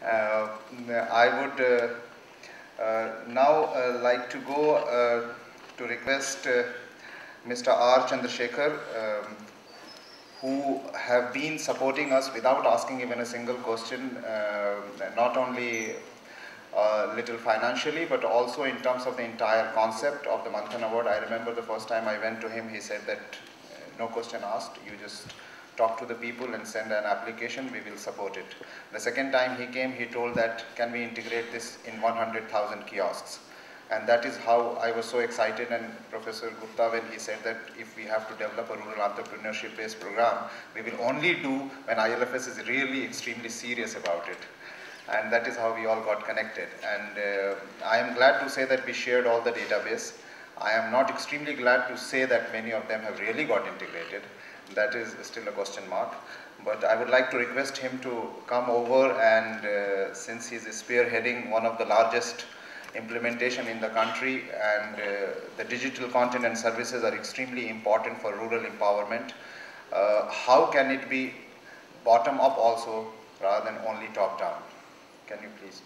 I would now like to go to request Mr. R. Chandrasekhar, who have been supporting us without asking even a single question, not only little financially, but also in terms of the entire concept of the Manthan Award. I remember the first time I went to him, he said that no question asked, you just talk to the people and send an application, we will support it. The second time he came, he told that, can we integrate this in 100,000 kiosks? And that is how I was so excited, and Professor Gupta, when he said that if we have to develop a rural entrepreneurship based program, we will only do when ILFS is really extremely serious about it. And that is how we all got connected. And I am glad to say that we shared all the database. I am not extremely glad to say that many of them have really got integrated. That is still a question mark. But I would like to request him to come over, and since he is spearheading one of the largest implementation in the country, and the digital content and services are extremely important for rural empowerment, how can it be bottom up also rather than only top down? Can you please?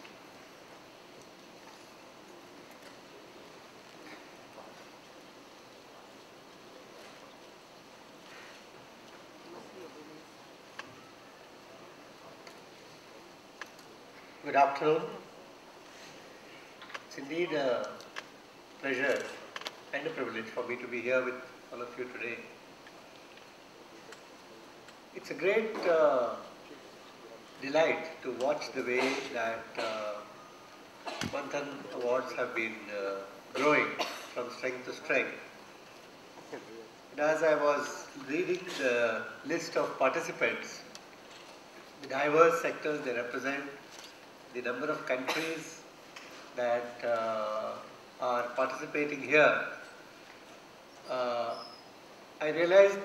Good afternoon. It's indeed a pleasure and a privilege for me to be here with all of you today. It's a great delight to watch the way that Manthan Awards have been growing from strength to strength. And as I was reading the list of participants, the diverse sectors they represent, the number of countries that are participating here, I realized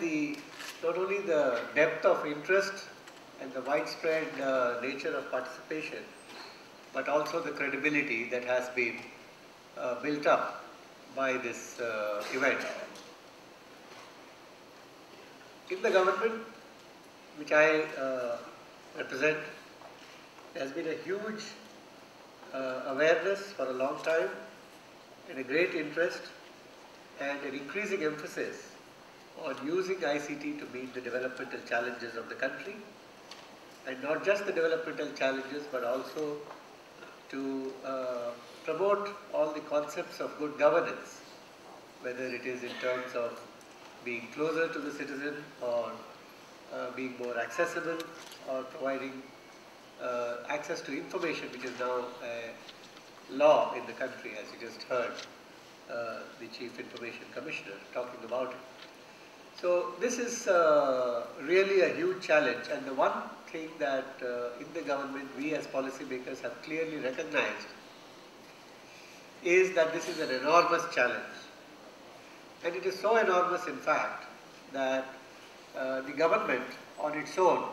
not only the depth of interest and the widespread nature of participation, but also the credibility that has been built up by this event. In the government which I represent, there has been a huge awareness for a long time, and a great interest and an increasing emphasis on using ICT to meet the developmental challenges of the country, and not just the developmental challenges, but also to promote all the concepts of good governance, whether it is in terms of being closer to the citizen, or being more accessible, or providing access to information, which is now a law in the country, as you just heard the Chief Information Commissioner talking about it. So this is really a huge challenge, and the one thing that in the government we as policymakers have clearly recognized is that this is an enormous challenge. And it is so enormous, in fact, that the government on its own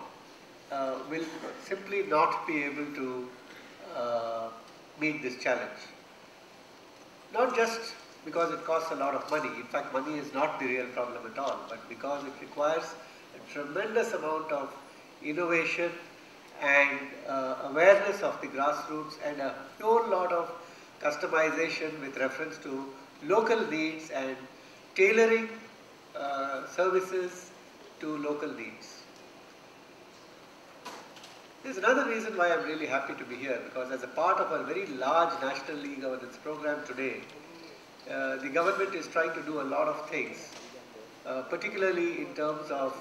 will simply not be able to meet this challenge. Not just because it costs a lot of money. In fact, money is not the real problem at all, but because it requires a tremendous amount of innovation and awareness of the grassroots, and a whole lot of customization with reference to local needs and tailoring services to local needs. There's another reason why I'm really happy to be here, because as a part of a very large national e-governance program today, the government is trying to do a lot of things, particularly in terms of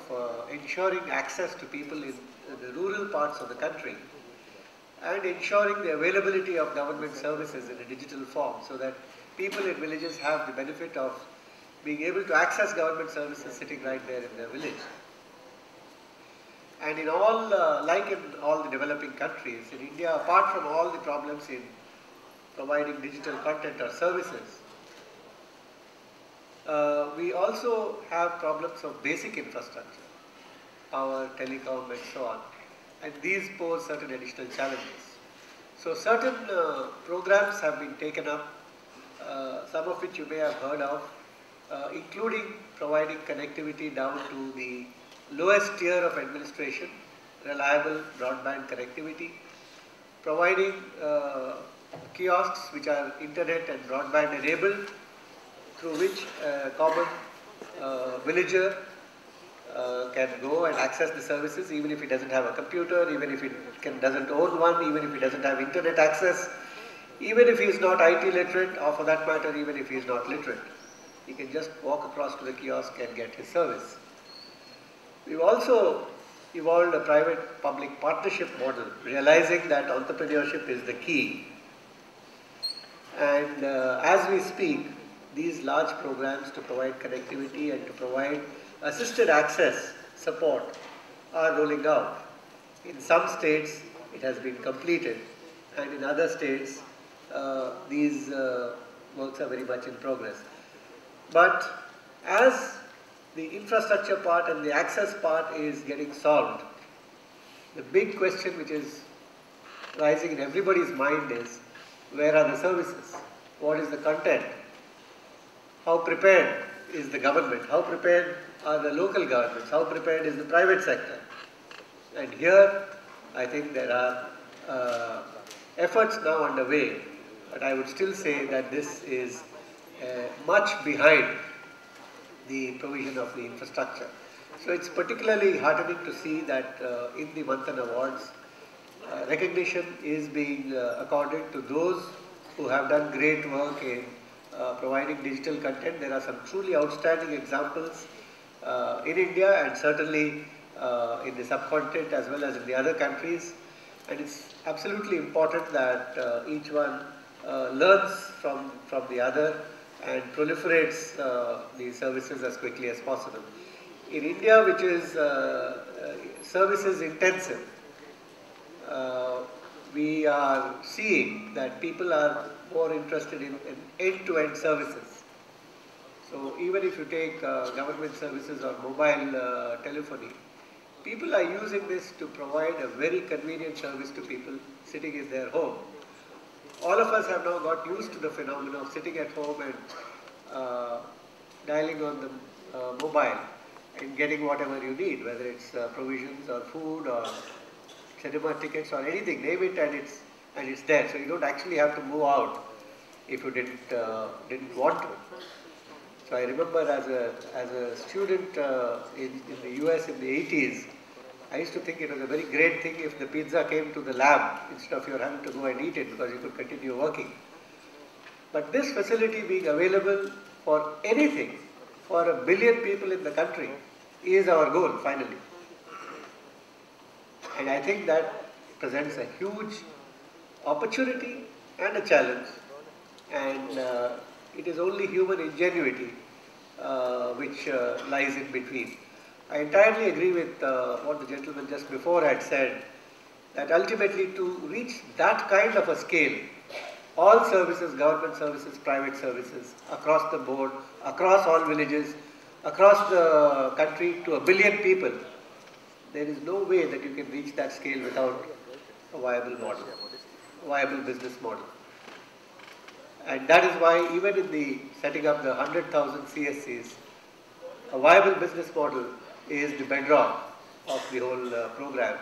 ensuring access to people in the rural parts of the country, and ensuring the availability of government services in a digital form, so that people in villages have the benefit of being able to access government services sitting right there in their village. And in all, like in all the developing countries, in India, apart from all the problems in providing digital content or services, we also have problems of basic infrastructure, power, telecom, and so on. And these pose certain additional challenges. So certain programs have been taken up, some of which you may have heard of, including providing connectivity down to the lowest tier of administration, reliable broadband connectivity, providing kiosks which are internet and broadband enabled, through which a common villager can go and access the services even if he doesn't have a computer, even if he doesn't own one, even if he doesn't have internet access, even if he is not IT literate, or for that matter even if he is not literate. He can just walk across to the kiosk and get his service. We've also evolved a private-public partnership model, realizing that entrepreneurship is the key. And as we speak, these large programs to provide connectivity and to provide assisted access support are rolling out. In some states, it has been completed, and in other states, these works are very much in progress. But as the infrastructure part and the access part is getting solved, the big question which is rising in everybody's mind is, where are the services? What is the content? How prepared is the government? How prepared are the local governments? How prepared is the private sector? And here, I think there are efforts now underway, but I would still say that this is much behind the provision of the infrastructure. So it's particularly heartening to see that in the Manthan Awards, recognition is being accorded to those who have done great work in providing digital content. There are some truly outstanding examples in India and certainly in the subcontinent as well as in the other countries. And it's absolutely important that each one learns from the other and proliferates these services as quickly as possible. In India, which is services intensive, we are seeing that people are more interested in end-to-end services. So even if you take government services or mobile telephony, people are using this to provide a very convenient service to people sitting in their home. All of us have now got used to the phenomenon of sitting at home and dialing on the mobile and getting whatever you need, whether it's provisions or food or cinema tickets or anything, name it, and it's there. So you don't actually have to move out if you didn't want to. So I remember as a student in the US in the 80s, I used to think it was a very great thing if the pizza came to the lab instead of you having to go and eat it because you could continue working. But this facility being available for anything, for 1 billion people in the country, is our goal finally. And I think that presents a huge opportunity and a challenge. And it is only human ingenuity which lies in between. I entirely agree with what the gentleman just before had said, that ultimately to reach that kind of a scale, all services, government services, private services, across the board, across all villages, across the country to 1 billion people, there is no way that you can reach that scale without a viable model, a viable business model. And that is why even in the setting up the 100,000 CSCs, a viable business model is the bedrock of the whole program.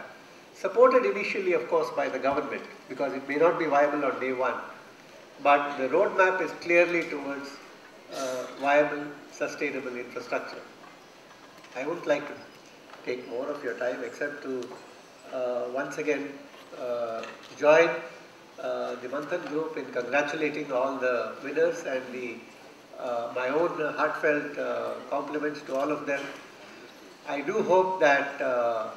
Supported initially, of course, by the government, because it may not be viable on day one. But the roadmap is clearly towards viable, sustainable infrastructure. I wouldn't like to take more of your time except to once again join the Manthan group in congratulating all the winners and my own heartfelt compliments to all of them. I do hope that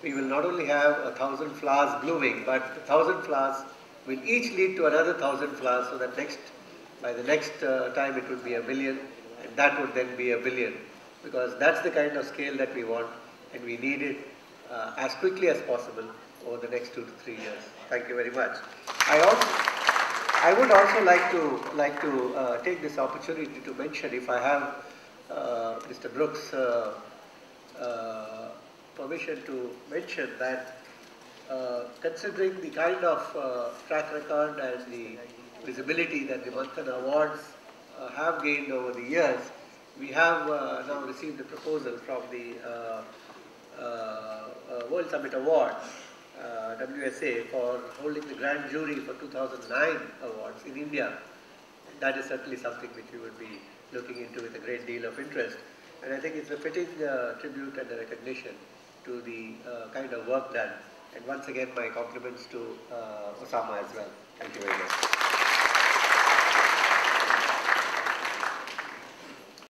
we will not only have 1,000 flowers blooming, but 1,000 flowers will each lead to another 1,000 flowers, so that by the next time it would be 1 million, and that would then be 1 billion, because that's the kind of scale that we want, and we need it as quickly as possible over the next 2 to 3 years. Thank you very much. I would also like to take this opportunity to mention, if I have Mr. Brooks' permission to mention, that considering the kind of track record and the visibility that the Manthan Awards have gained over the years, we have now received a proposal from the World Summit Award WSA for holding the grand jury for 2009 awards in India. That is certainly something which we will be looking into with a great deal of interest. And I think it's a fitting tribute and a recognition to the kind of work done. And once again, my compliments to Osama as well. Thank you very much.